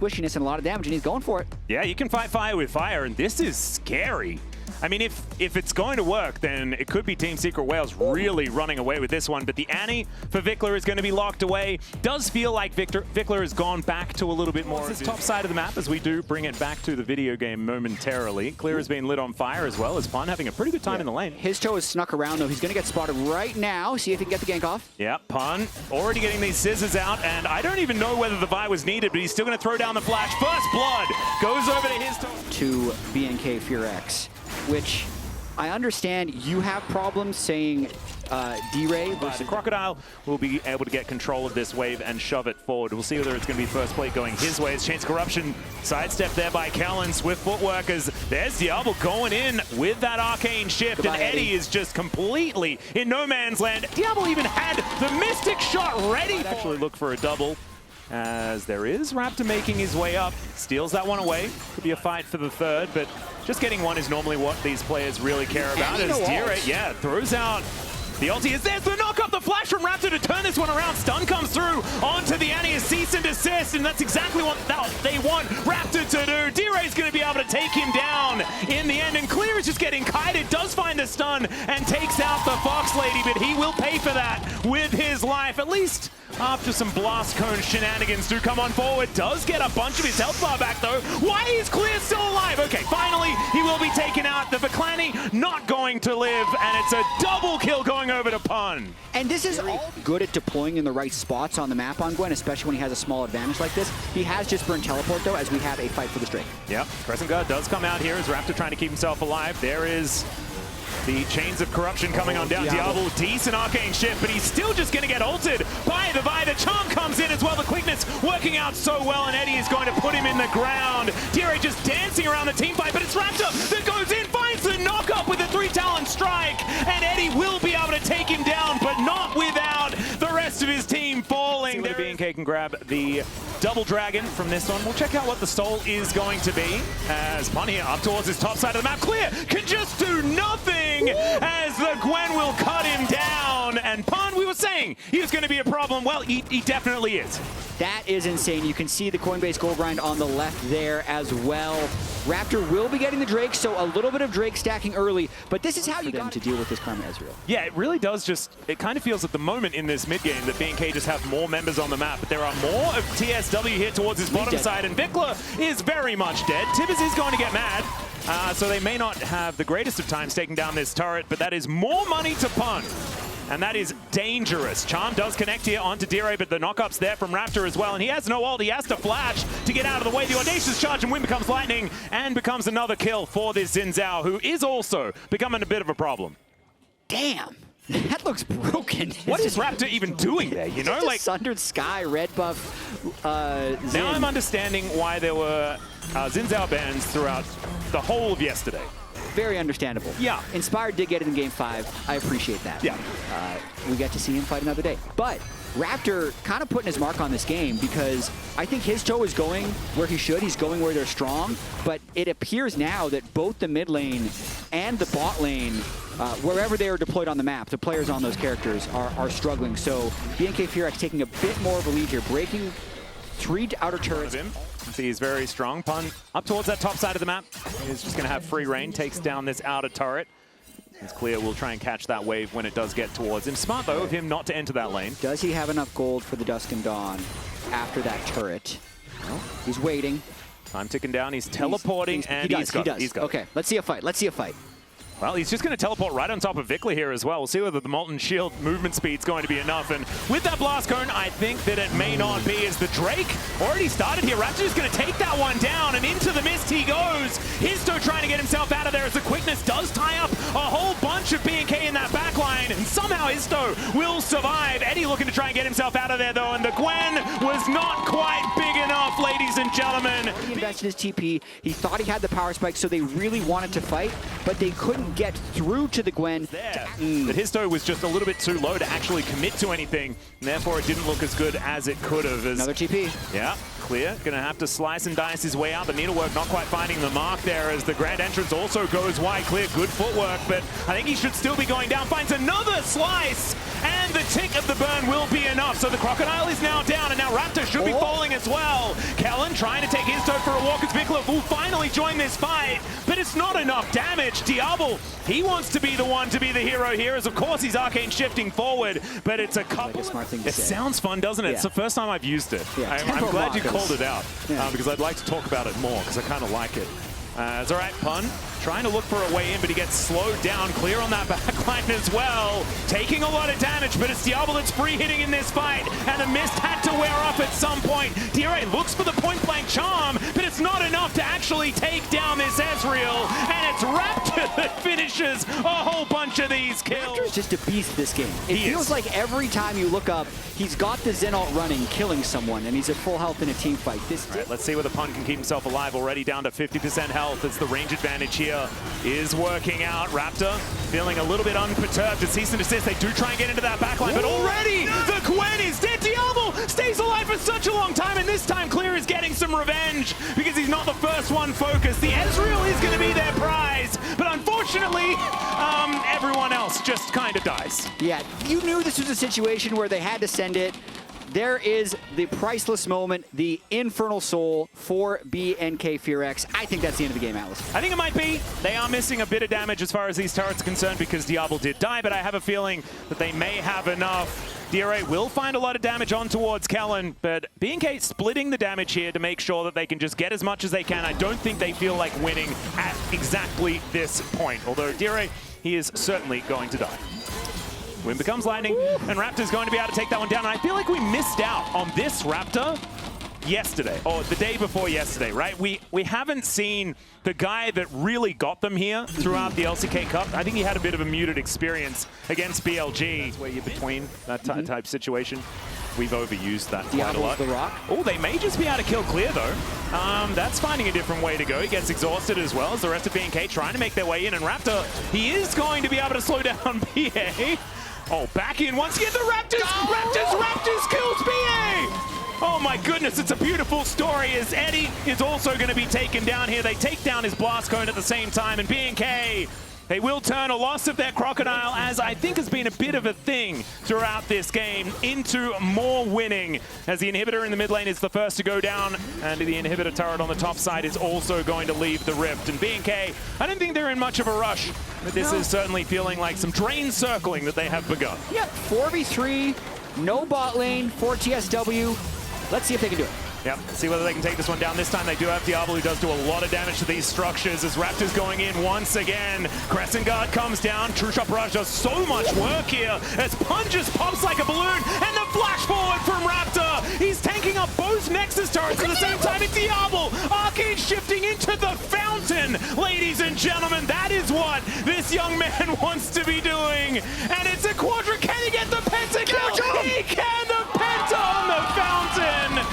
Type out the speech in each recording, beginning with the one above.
squishiness and a lot of damage, and he's going for it. Yeah, you can fight fire with fire, and this is scary. I mean, if it's going to work, then it could be Team Secret Whales really running away with this one. But the Annie for Vikler is going to be locked away. Does feel like Vikler has gone back to a little bit more. This top side of the map as we do bring it back to the video game momentarily. Clear has been lit on fire as well as Pun having a pretty good time in the lane. His toe is snuck around, though. He's going to get spotted right now. See if he can get the gank off. Yeah, Pun already getting these scissors out, and I don't even know whether the Vi was needed, but he's still going to throw down the flash. First blood goes over to his toe. To BNK FearX, which I understand you have problems saying D-Ray versus Crocodile will be able to get control of this wave and shove it forward. We'll see whether it's going to be first plate going his way. It's Chance Corruption sidestep there by Kellen. Swift footwork as there's Diablo going in with that arcane shift. Goodbye, and Eddie is just completely in no man's land. Diablo even had the Mystic shot ready. I'd actually look for a double. As there is Raptor making his way up, steals that one away. Could be a fight for the third, but just getting one is normally what these players really care about. As D-Ray, yeah, throws out the ulti. Is there's the knock up, the flash from Raptor to turn this one around. Stun comes through onto the Annie, a cease and desist, and that's exactly what they want Raptor to do. D-Ray's going to be able to take him down in the end, and Clear is just getting kited, does find the stun, and takes out the Fox Lady, but he will pay for that with his life, at least after some blast cone shenanigans do come on forward. Does get a bunch of his health bar back though. Why is Clear still alive? Okay, finally he will be taken out. The Vaclani not going to live, and it's a double kill going over to Pun. And this is all good at deploying in the right spots on the map on Gwen, especially when he has a small advantage like this. He has just burned teleport though, as we have a fight for the Drake. Yep, Crescent Guard does come out here as Raptor trying to keep himself alive. There is the Chains of Corruption coming on down. Diablo, decent arcane shift, but he's still just going to get ulted by the Vi. The charm comes in as well. The quickness working out so well, and Eddie is going to put him in the ground. D-Ray just dancing around the team fight, but it's Raptor that goes in, finds the knock-up with a 3-talon strike, and Eddie will be able to take him down, but not without the rest of his team falling. The BNK can grab the double dragon from this one. We'll check out what the soul is going to be as Pun here up towards his top side of the map. Clear can just do nothing as the Gwen will cut him down. And Pun, we were saying he was going to be a problem. Well, he definitely is. That is insane. You can see the Coinbase gold grind on the left there as well. Raptor will be getting the Drake, so a little bit of Drake stacking early, but this is how you got to deal with this Karma Ezreal. Yeah, it really does just, it kind of feels at the moment in this mid game that BNK just have more members on the map, but there are more of TSW here towards his bottom side, and Vikler is very much dead. Tibbers is going to get mad, so they may not have the greatest of times taking down this turret, but that is more money to Pun. And that is dangerous. Charm does connect here onto D-Ray, but the knockup's there from Raptor as well. And he has no ult. He has to flash to get out of the way. The audacious charge and win becomes lightning and becomes another kill for this Xin Zhao, who is also becoming a bit of a problem. Damn. That looks broken. What is Raptor even doing there? You know, like Sundered Sky, red buff. Now I'm understanding why there were Xin Zhao bans throughout the whole of yesterday. Very understandable. Yeah. Inspired did get it in Game 5. I appreciate that. Yeah. We get to see him fight another day. But Raptor kind of putting his mark on this game because I think his toe is going where he should. He's going where they're strong. But it appears now that both the mid lane and the bot lane, wherever they are deployed on the map, the players on those characters are struggling. So BNK FearX taking a bit more of a lead here, breaking 3 outer turrets. See, he's very strong. Pun up towards that top side of the map. He's just going to have free reign. Takes down this outer turret. It's clear we'll try and catch that wave when it does get towards him. Smart, though, of him not to enter that lane. Does he have enough gold for the Dusk and Dawn after that turret? No. He's waiting. Time ticking down. He's teleporting, and he's got it. Okay, let's see a fight. Let's see a fight. Well, he's just going to teleport right on top of Vikler here as well. We'll see whether the Molten Shield movement speed's going to be enough. And with that Blast Cone, I think that it may not be, as the Drake already started here. Raptor's going to take that one down, and into the mist he goes. Histo trying to get himself out of there as the quickness does tie up a whole bunch of BNK in that backline, and somehow Histo will survive. Eddie looking to try and get himself out of there, though, and the Gwen was not quite big enough, ladies and gentlemen. He invested his TP. He thought he had the power spike, so they really wanted to fight, but they couldn't get through to the Gwen. There. But Histo was just a little bit too low to actually commit to anything, and therefore it didn't look as good as it could have. Another TP. Yeah, Clear gonna have to slice and dice his way out. The needlework not quite finding the mark there as the grand entrance also goes wide. Clear, good footwork, but I think he should still be going down. Finds another slice, and and the tick of the burn will be enough. So the Crocodile is now down, and now Raptor should be falling as well. Kellen trying to take his turn for a walk as Viklov will finally join this fight, but it's not enough damage. Diablo, he wants to be the one to be the hero here, as of course he's arcane shifting forward, but it's a couple. Like a smart thing to it say. Sounds fun, doesn't it? Yeah. It's the first time I've used it. Yeah, I'm glad you Marcus. called it out, because I'd like to talk about it more, because I kind of like it. It's all right, Pun trying to look for a way in, but he gets slowed down, clear on that backline as well. Taking a lot of damage, but it's Diablo that's free hitting in this fight, and the mist had to wear off at some point. DRA looks for the point-blank charm, but it's not enough to actually take down this Ezreal, and it's Raptor that finishes a whole bunch of these kills. Raptor's just a beast this game. It feels like every time you look up, he's got the Zen ult running, killing someone, and he's at full health in a team fight. All right, let's see whether Pun can keep himself alive, already down to 50% health as the range advantage here is working out. Raptor feeling a little bit unperturbed. It's cease and desist. They do try and get into that backline, but already the Gwen is dead. Diablo stays alive for such a long time, and this time Clear is getting some revenge because he's not the first one focused. The Ezreal is going to be their prize, but unfortunately, everyone else just kind of dies. Yeah, you knew this was a situation where they had to send it. There is the priceless moment, the Infernal Soul for BNK FearX. I think that's the end of the game, Atlas. I think it might be. They are missing a bit of damage as far as these turrets are concerned because Diablo did die, but I have a feeling that they may have enough. DRA will find a lot of damage on towards Kellen, but BNK splitting the damage here to make sure that they can just get as much as they can. I don't think they feel like winning at exactly this point, although DRA, he is certainly going to die. Wind becomes lightning, and Raptor's going to be able to take that one down. And I feel like we missed out on this Raptor yesterday, or the day before yesterday, right? We haven't seen the guy that really got them here throughout the LCK Cup. I think he had a bit of a muted experience against BLG. That's where you're between that type situation. We've overused that quite a lot. The rock. Oh, they may just be able to kill Clear, though. That's finding a different way to go. He gets exhausted as well as the rest of BNK trying to make their way in. And Raptor, he is going to be able to slow down BA. Oh, back in once again, the Raptors! Raptors kills BA! Oh my goodness, it's a beautiful story as Eddie is also going to be taken down here. They take down his blast cone at the same time, and BNK, they will turn a loss of their Crocodile, as I think has been a bit of a thing throughout this game, into more winning, as the inhibitor in the mid lane is the first to go down, and the inhibitor turret on the top side is also going to leave the rift. And BNK, I don't think they're in much of a rush, but this is certainly feeling like some drain circling that they have begun. Yep, 4v3, no bot lane for TSW. Let's see if they can do it. Yep, see whether they can take this one down. This time they do have Diablo, who does do a lot of damage to these structures as Raptor's going in once again. Crescent Guard comes down. True Shot Barrage does so much work here as Pun just pops like a balloon, and the flash forward from Raptor. He's tanking up both Nexus turrets at the same time. And Diablo, arcane shifting into the fountain. Ladies and gentlemen, that is what this young man wants to be doing. And it's a quadra. Can he get the pentakill? He can, the penta on the fountain.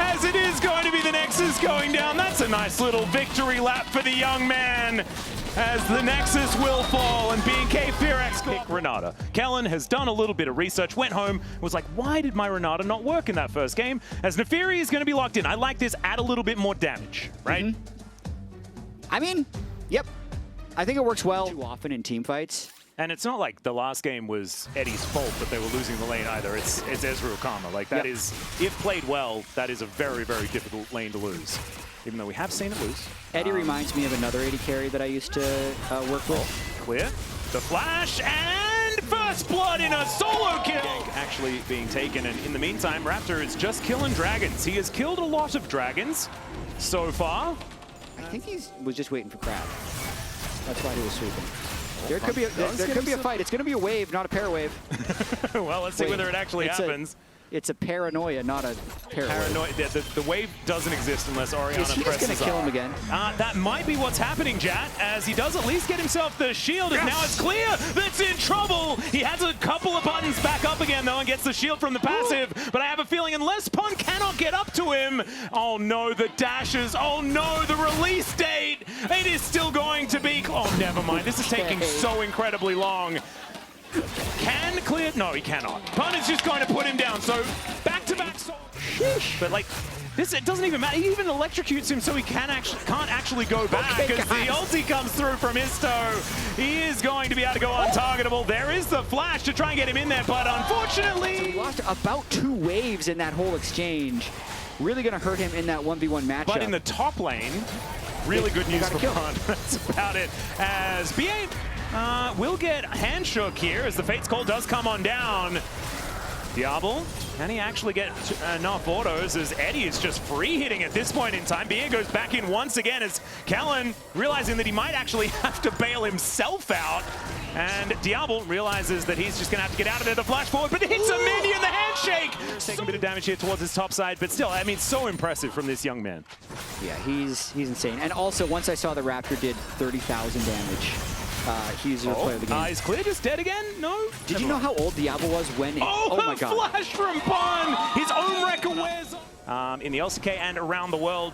As it is going to be the Nexus going down. That's a nice little victory lap for the young man, as the Nexus will fall and BNK FearX pick Renata. Kellen has done a little bit of research, went home, was like, why did my Renata not work in that first game? As Neferi is going to be locked in. I like this, add a little bit more damage, right? I mean, yep. I think it works well too often in team fights. And it's not like the last game was Eddie's fault that they were losing the lane either. It's Ezreal Karma. Like, that is, if played well, that is a very, very difficult lane to lose. Even though we have seen it lose. Eddie reminds me of another AD carry that I used to work with. Clear. The flash, and first blood in a solo kill! Actually being taken, and in the meantime, Raptor is just killing dragons. He has killed a lot of dragons so far. I think he was just waiting for Crab. That's why he was sweeping. There could be a fight. It's going to be a wave, not a parawave. Well, let's see whether it actually happens. It's a paranoia, not a paranoia. The wave doesn't exist unless Orianna presses. Is he just going to kill him again? That might be what's happening, Jat, as he does at least get himself the shield, and now it's Clear that's in trouble. He has a couple of buttons back up again, though, and gets the shield from the passive, but I have a feeling unless Pun cannot get up to him, oh no, the dashes, oh no, the release date, it is still going to be, oh, never mind, this is taking so incredibly long. Can Clear? No, he cannot. Pun is just going to put him down. So back-to-back. But like, it doesn't even matter. He even electrocutes him so he can't actually go back as the ulti comes through from Isto. He is going to be able to go untargetable. There is the flash to try and get him in there, but unfortunately... So he lost about 2 waves in that whole exchange. Really going to hurt him in that 1v1 matchup. But in the top lane, really good news for Pun. That's about it. As BA will get handshook here as the Fate's Call does come on down. Diablo, can he actually get enough autos as Eddie is just free hitting at this point in time? BA goes back in once again as Kellen realizing that he might actually have to bail himself out. And Diablo realizes that he's just going to have to get out of there to flash forward, but hits a minion, the handshake! Taking a bit of damage here towards his top side, but still, I mean, so impressive from this young man. Yeah, he's insane. And also, once I saw the Raptor did 30,000 damage, he's the player of the game. Is Clear just dead again? No? Did you know how old Diablo was when it... Oh my God. Flash from Pun! His own record wears in the LCK and around the world.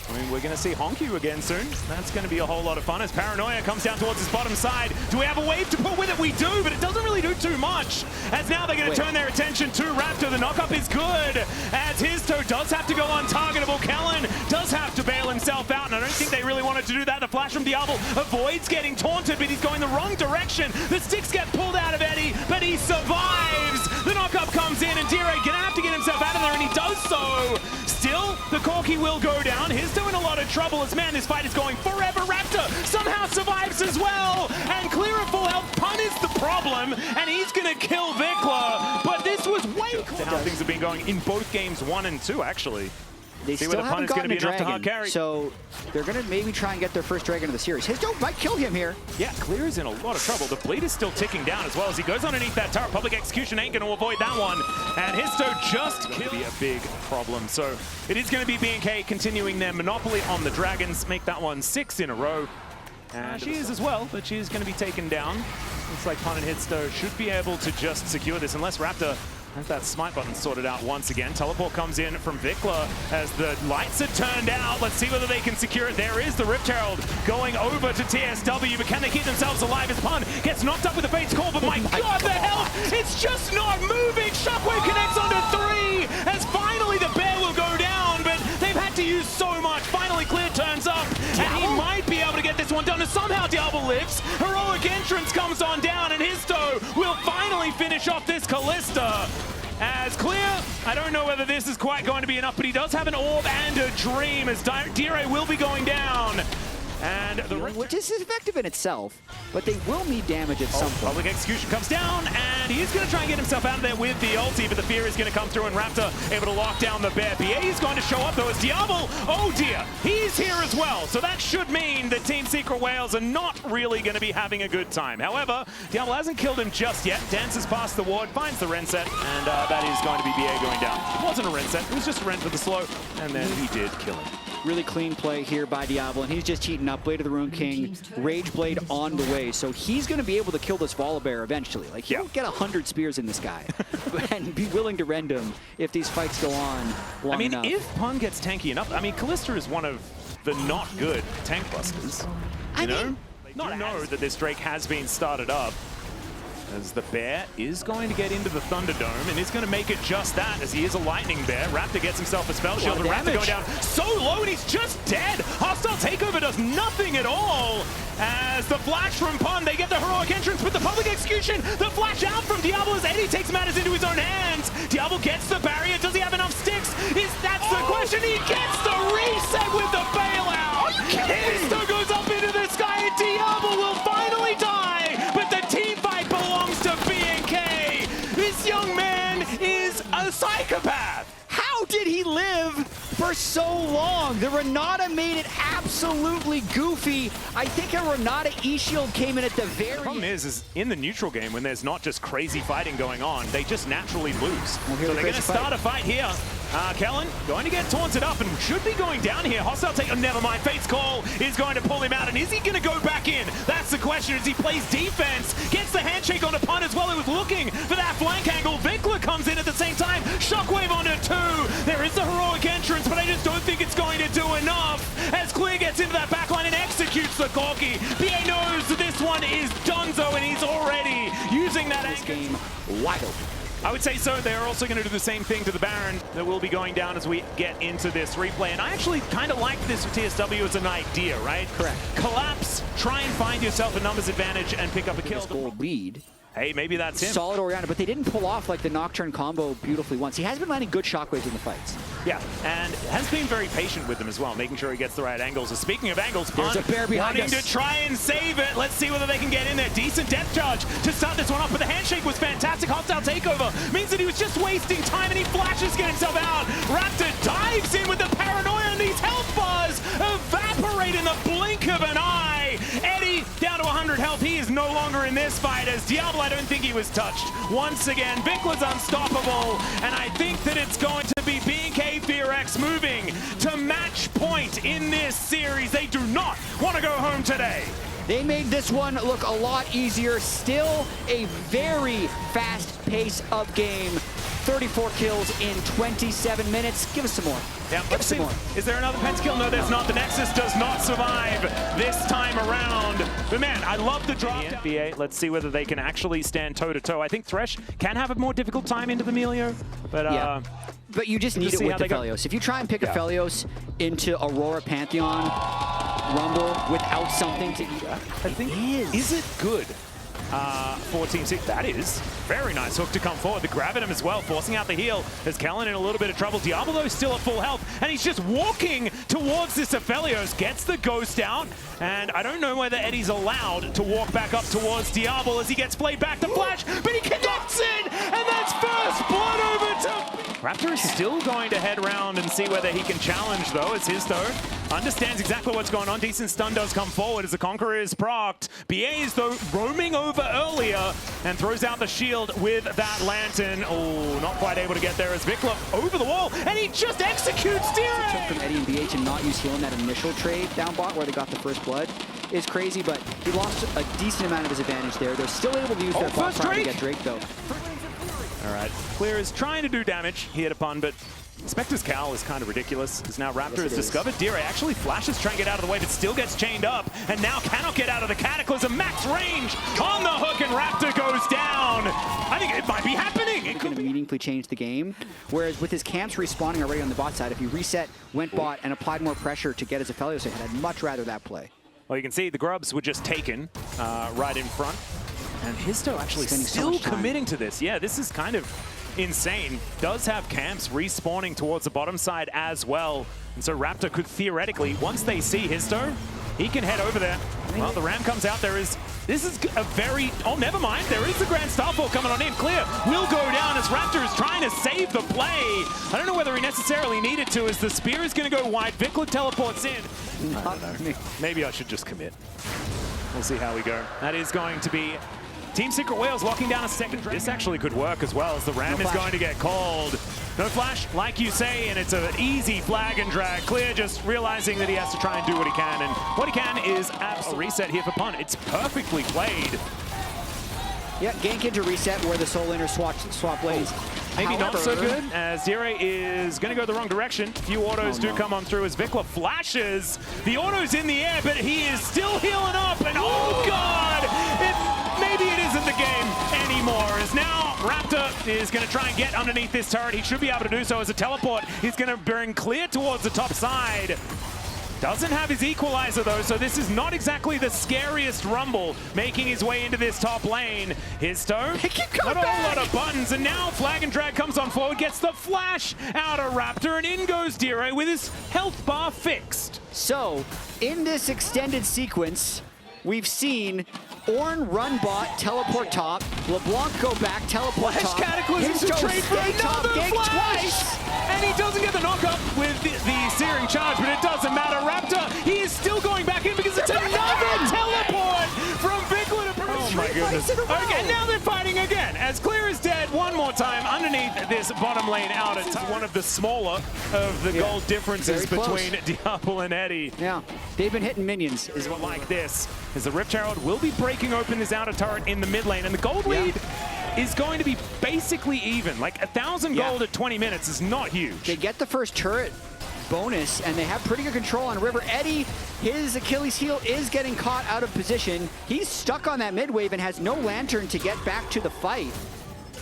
I mean, we're going to see Honku again soon. That's going to be a whole lot of fun as Paranoia comes down towards his bottom side. Do we have a wave to put with it? We do, but it doesn't really do too much. As now they're going to turn their attention to Raptor. The knockup is good as his toe does have to go untargetable. Kellen does have to bail himself out, and I don't think they really wanted to do that. The flash from Diablo avoids getting taunted, but he's going the wrong direction. The sticks get pulled out of Eddie, but he survives. The knockup comes in, and Dire going to have to get himself out of there, and he does so. Still, the Corki will go down. His in a lot of trouble as, man, this fight is going forever. Raptor somehow survives as well, and Clear of full health. Pun is the problem, and he's going to kill Vikla, but this was way close. How things have been going in both games 1 and 2, actually. They see still whether haven't Pun is going gotten to a be enough to dragon, hard carry. so they're going to maybe try and get their first dragon of the series. His dope might kill him here. Yeah, Clear is in a lot of trouble. The bleed is still ticking down as well as he goes underneath that turret. Public execution ain't going to avoid that one, and Histo just could be a big problem. So it is going to be BNK continuing their monopoly on the dragons, make that one 6 in a row. And she is as well, but she is going to be taken down. Looks like Pun and Histo should be able to just secure this unless Raptor has that smite button sorted out once again. Teleport comes in from Vikla as the lights are turned out. Let's see whether they can secure it. There is the Rift Herald going over to TSW, but can they keep themselves alive as Pun gets knocked up with the Fate's Call? But my God, the health! It's just not moving! Shockwave connects onto 3 as finally the bear will go down, but they've had to use so much. Finally Clear turns up, and he might be able to get this one done, and somehow Diablo lives. Heroic entrance comes on down, and Histo will finally finish off this Callista. As Clear, I don't know whether this is quite going to be enough, but he does have an orb and a dream as Dire will be going down. And the which is effective in itself, but they will need damage at some point. Public execution comes down, and he's going to try and get himself out of there with the ulti, but the fear is going to come through, and Raptor able to lock down the bear. BA is going to show up, though, as Diablo, oh dear, he's here as well. So that should mean that Team Secret Whales are not really going to be having a good time. However, Diablo hasn't killed him just yet. Dances past the ward, finds the Renset, and that is going to be BA going down. It wasn't a Renset, it was just a Ren for the slow, and then he did kill him. Really clean play here by Diablo, and he's just cheating up. Blade of the Rune King, Rage Blade on the way, so he's going to be able to kill this Volibear eventually. Like, he'll get 100 spears in this guy and be willing to rend him if these fights go on long enough. If Pun gets tanky enough, I mean, Callista is one of the not good tank busters. You know? They do know that this Drake has been started up. As the bear is going to get into the Thunderdome and is going to make it just that as he is a lightning bear. Raptor gets himself a spell shield, and Raptor going down so low and he's just dead. Hostile takeover does nothing at all. As the flash from Pun, they get the heroic entrance with the public execution. The flash out from Diablo as Eddie takes matters into his own hands. Diablo gets the barrier. Does he have enough sticks? That's the question. He gets the reset with the bailout. Are you kidding me? Histo goes up into the sky and Diablo will finally die. But the team fight belongs to BNK. This young man is a psychopath. How did he live for so long? The Renata made it absolutely goofy. I think a Renata E-Shield came in at the very... The problem is in the neutral game, when there's not just crazy fighting going on, they just naturally lose. So they're going to start a fight here. Kellen going to get taunted up and should be going down here. Hostile take, oh, never mind. Fate's Call is going to pull him out, and is he going to go back in? That's the question as he plays defense. Gets the handshake on a Pun as well. He was looking for that flank angle. Vikla comes in at the same time. Shockwave onto 2. There is the heroic entrance, but I just don't think it's going to do enough. As Clear gets into that backline and executes the Corki. BA knows that this one is donezo, and he's already using that this game wide open. I would say so. They're also going to do the same thing to the Baron that will be going down as we get into this replay. And I actually kind of like this with TSW as an idea, right? Correct. Collapse, try and find yourself a numbers advantage and pick up a kill. Gold lead. Hey, maybe that's him. Solid Oriana, but they didn't pull off like the Nocturne combo beautifully once. He has been landing good shockwaves in the fights. Yeah, and has been very patient with them as well, making sure he gets the right angles. So speaking of angles, there's a bear behind wanting us. To try and save it. Let's see whether they can get in there. Decent depth charge to start this one off, but the handshake was fantastic. Hostile takeover means that he was just wasting time, and he flashes, get himself out. Raptor dives in with the paranoia, and these health bars evaporate in the blink of an eye. Eddie down to 100 health. He is no longer in this fight, as Diablo, I don't think he was touched. Once again, Vicla's unstoppable, and I think that it's going to be BNK FearX moving to match point in this series. They do not want to go home today. They made this one look a lot easier. Still a very fast pace of game. 34 kills in 27 minutes. Give us some more. Yeah, let's see. More. Is there another pentakill? No, there's not. The Nexus does not survive this time around. But man, I love the drop. NBA, let's see whether they can actually stand toe-to-toe. I think Thresh can have a more difficult time into the Melio, but yeah. But you just need it with the Felios. If you try and pick a Felios into Aurora Pantheon Rumble without something to eat, I think is it good? For Team 6, that is very nice hook to come forward. The grab at him as well, forcing out the heal. As Kellen in a little bit of trouble. Diablo though still at full health, and he's just walking towards this Aphelios. Gets the ghost out, and I don't know whether Eddie's allowed to walk back up towards Diablo as he gets played back to Flash, but he connects it, and that's first blood over to... Raptor is still going to head round and see whether he can challenge though, as Histo understands exactly what's going on. Decent stun does come forward as the Conqueror is procced. BA is though roaming over earlier and throws out the shield with that lantern. Oh, not quite able to get there as Vikla over the wall, and he just executes Dire! Took from Eddie and BA to not use heal in that initial trade down bot where they got the first blood is crazy, but he lost a decent amount of his advantage there. They're still able to use their bot trying to get Drake though. All right, Clear is trying to do damage. He hit a pun, but Spectre's cowl is kind of ridiculous, as now Raptor has discovered. Dire actually flashes, trying to get out of the way, but still gets chained up, and now cannot get out of the Cataclysm. Max range on the hook, and Raptor goes down. I think it might be happening. It's going to meaningfully change the game, whereas with his camps respawning already on the bot side, if he reset, went bot, and applied more pressure to get his Aphelios ahead, I'd much rather that play. Well, you can see the grubs were just taken right in front, and Histo actually still committing to this. Yeah, this is kind of insane. Does have camps respawning towards the bottom side as well. And so Raptor could theoretically, once they see Histo, he can head over there. Well, the Ram comes out. This is a very, oh, never mind. There is the Grand Starfall coming on in. Clear will go down as Raptor is trying to save the play. I don't know whether he necessarily needed to, as the spear is going to go wide. Vikla teleports in. I don't know. Maybe I should just commit. We'll see how we go. That is going to be Team Secret Whales locking down a second. This actually could work as well, as the Ram is going to get called. No flash, like you say, and it's an easy flag and drag. Clear just realizing that he has to try and do what he can, and what he can is a reset here for punt. It's perfectly played. Yeah, gank into reset where the Soul Laner swap lanes. Maybe not so good, as Dire is going to go the wrong direction. A few autos do come on through as Vikla flashes. The auto's in the air, but he is still healing up, and oh god! Maybe it isn't the game anymore, as now Raptor is going to try and get underneath this turret. He should be able to do so as a teleport. He's going to bring Clear towards the top side. Doesn't have his equalizer though, so this is not exactly the scariest Rumble making his way into this top lane. Histo, not a whole lot of buttons, and now Flag and Drag comes on forward, gets the flash out of Raptor, and in goes Dire with his health bar fixed. So, in this extended sequence, we've seen Ornn run bot, teleport top, LeBlanc go back, teleport top, Cataclysm to trade for another flash! And he doesn't get the knock-up with the Searing Charge, but it doesn't matter. Raptor, he is still going back in because it's another teleport from Vikla to Oh my goodness. Okay, and now they're fighting again, as Clear is dead one more time underneath this bottom lane out. It's one of the smaller of the gold differences between Diablo and Eddie. Yeah, they've been hitting minions. Is what like this, as the Rift Herald will be breaking open this outer turret in the mid lane, and the gold lead is going to be basically even. Like 1,000 gold at 20 minutes is not huge. They get the first turret bonus, and they have pretty good control on River. Eddie, his Achilles heel is getting caught out of position. He's stuck on that mid wave and has no lantern to get back to the fight.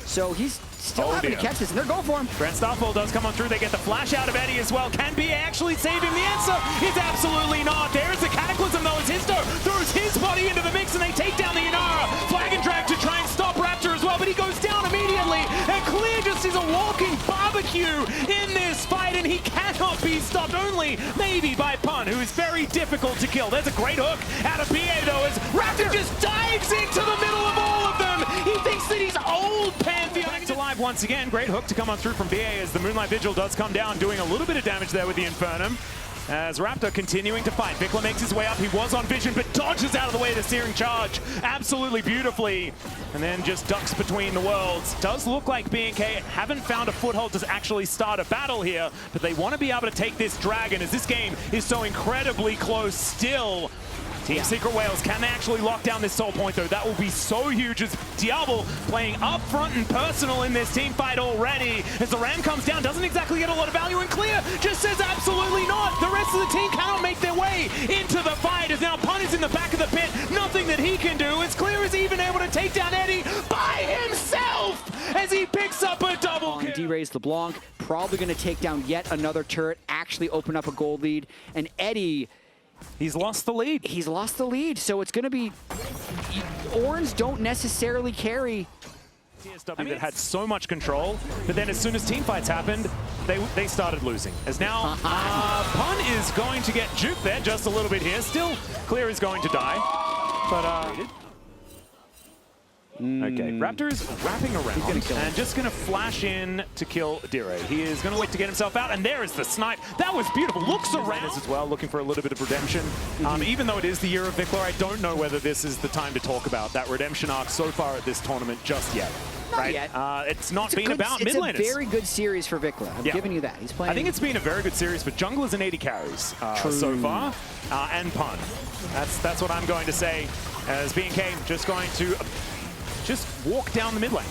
So he's still having to catch this, and they're going for him. Brent Starfall does come on through. They get the flash out of Eddie as well. Can BA actually save him? The answer is absolutely not. There is the Cataclysm, though, as Histo throws his body into the mix, and they take down the Inara. Flag and drag to try and stop Raptor as well, but he goes down immediately. And Clear just is a walking barbecue in this fight, and he cannot be stopped, only maybe by Pun, who is very difficult to kill. There's a great hook out of BA, though, as Raptor just dives into the middle of all of them. He thinks that he's old Pantheon. Back to live once again. Great hook to come on through from BA as the Moonlight Vigil does come down, doing a little bit of damage there with the Infernum. As Raptor continuing to fight. Vikla makes his way up. He was on vision, but dodges out of the way of the searing charge absolutely beautifully. And then just ducks between the worlds. Does look like BNK haven't found a foothold to actually start a battle here, but they want to be able to take this dragon as this game is so incredibly close still. Team Secret Whales, can they actually lock down this soul point, though? That will be so huge as Diablo playing up front and personal in this team fight already. As the Ram comes down, doesn't exactly get a lot of value, and Clear just says absolutely not. The rest of the team cannot make their way into the fight, as now Pun is in the back of the pit. Nothing that he can do, as Clear is even able to take down Eddie by himself as he picks up a double kill. D-Rays LeBlanc, probably going to take down yet another turret, actually open up a gold lead, and Eddie... He's lost the lead. He's lost the lead, so it's going to be... Orns don't necessarily carry. TSW that had so much control, but then as soon as team fights happened, they started losing. As now, Pun is going to get juked there just a little bit here. Still, Clear is going to die, but... Okay, Raptor is wrapping around and just going to flash in to kill Dire. He is going to wait to get himself out, and there is the snipe. That was beautiful. Looks around as well, looking for a little bit of redemption. Even though it is the year of Vikla, I don't know whether this is the time to talk about that redemption arc so far at this tournament just yet. Not yet. It's not been about mid laners. It's a very good series for Vikla. I'm giving you that. He's playing. I think it's been a very good series for junglers and 80 carries so far, and Pun. That's what I'm going to say, as BNK just going to just walk down the mid lane.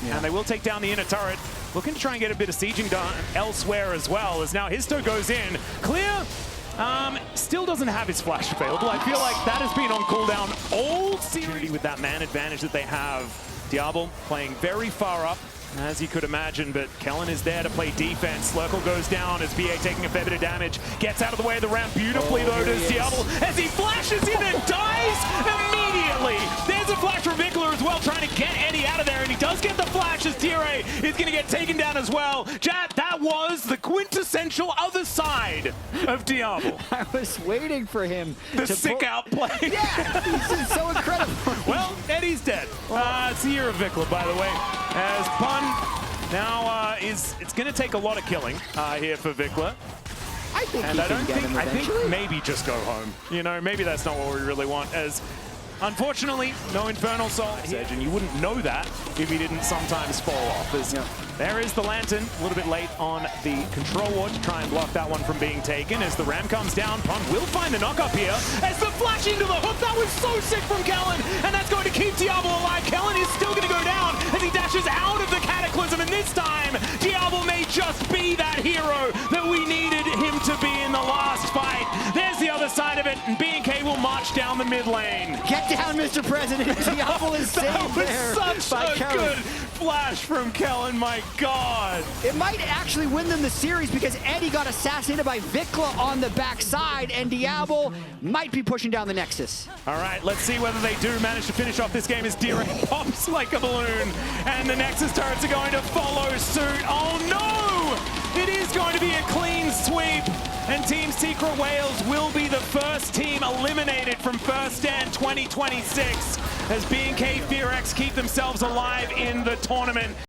And they will take down the inner turret, looking to try and get a bit of sieging done elsewhere as well, as now Histo goes in. Clear still doesn't have his flash available. I feel like that has been on cooldown all series with that man advantage that they have. Diablo playing very far up, as you could imagine, but Kellen is there to play defense. Lurkle goes down as BA taking a fair bit of damage. Gets out of the way of the ramp beautifully, though, does Diablo, as he flashes in and dies immediately. There's a flash from Vikla as well, trying to get Eddie out of there, and he does get the flash as Dire is going to get taken down as well. Jat, that was the quintessential other side of Diablo. I was waiting for him to sick out play. Yeah, he's so incredible. Well, Eddie's dead. It's the year of Vikla, by the way, as Pun now it's going to take a lot of killing here for Vikla. I think I think maybe just go home. You know, maybe that's not what we really want, as unfortunately, no Infernal Soul. And you wouldn't know that if he didn't sometimes fall off. As there is the Lantern, a little bit late on the control ward to try and block that one from being taken. As the Ram comes down, Pun will find the knock up here. As the flash into the hook, that was so sick from Kellen, and that's going to keep Diablo alive. Kellen is still going to go down as he dashes out of the Cataclysm, and this time, Diablo may just be that hero that we needed him to be in the last fight. There's the other side of it, and BNK will march down the mid lane. Get down, Mr. President. Diablo is saved there. That was such a good flash from Kellen, my God. It might actually win them the series because Eddie got assassinated by Vikla on the backside, and Diablo might be pushing down the Nexus. All right, let's see whether they do manage to finish off this game as Dire pops like a balloon, and the Nexus turrets are going to follow suit. Oh no! It is going to be a clean sweep, and Team Secret Whales will be the first team eliminated from First Stand 2026 as BNK FearX keep themselves alive in the tournament.